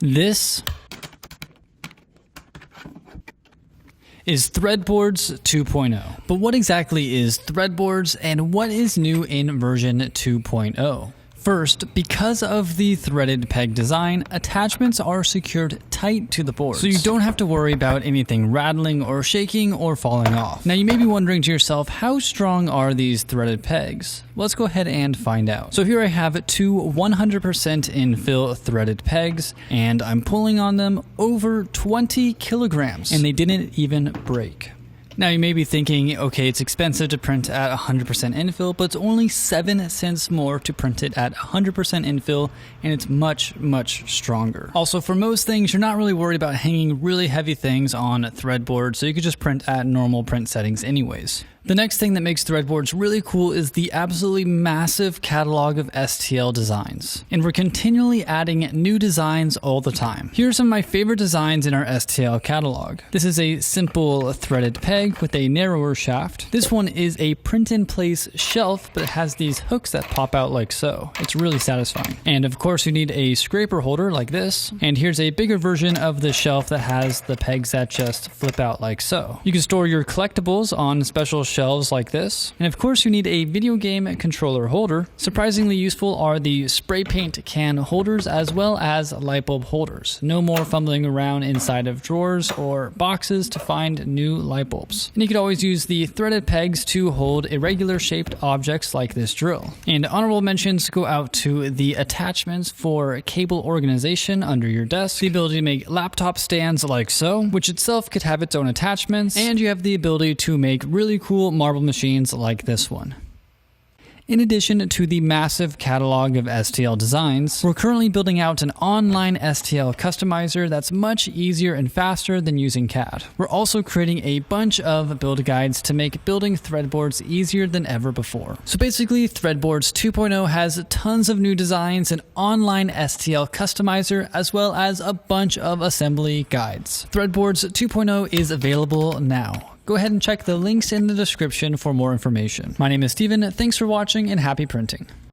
This is Threadboards 2.0. But what exactly is Threadboards and what is new in version 2.0? First, because of the threaded peg design, attachments are secured tight to the boards, so you don't have to worry about anything rattling or shaking or falling off. Now you may be wondering to yourself, how strong are these threaded pegs? Let's go ahead and find out. So here I have two 100% infill threaded pegs, and I'm pulling on them over 20 kilograms, and they didn't even break. Now you may be thinking, okay, it's expensive to print at 100% infill, but it's only 7 cents more to print it at 100% infill, and it's much, much stronger. Also, for most things, you're not really worried about hanging really heavy things on threadboard, so you could just print at normal print settings anyways. The next thing that makes Threadboards really cool is the absolutely massive catalog of STL designs. And we're continually adding new designs all the time. Here are some of my favorite designs in our STL catalog. This is a simple threaded peg with a narrower shaft. This one is a print-in-place shelf, but it has these hooks that pop out like so. It's really satisfying. And of course you need a scraper holder like this. And here's a bigger version of the shelf that has the pegs that just flip out like so. You can store your collectibles on special shelves like this. And of course you need a video game controller holder. Surprisingly useful are the spray paint can holders as well as light bulb holders. No more fumbling around inside of drawers or boxes to find new light bulbs. And you could always use the threaded pegs to hold irregular shaped objects like this drill. And honorable mentions go out to the attachments for cable organization under your desk, the ability to make laptop stands like so, which itself could have its own attachments, and you have the ability to make really cool marble machines like this one. In addition to the massive catalog of STL designs, we're currently building out an online STL customizer that's much easier and faster than using CAD. We're also creating a bunch of build guides to make building threadboards easier than ever before. So basically, Threadboards 2.0 has tons of new designs, an online STL customizer, as well as a bunch of assembly guides. Threadboards 2.0 is available now. Go ahead and check the links in the description for more information. My name is Steven, thanks for watching and happy printing.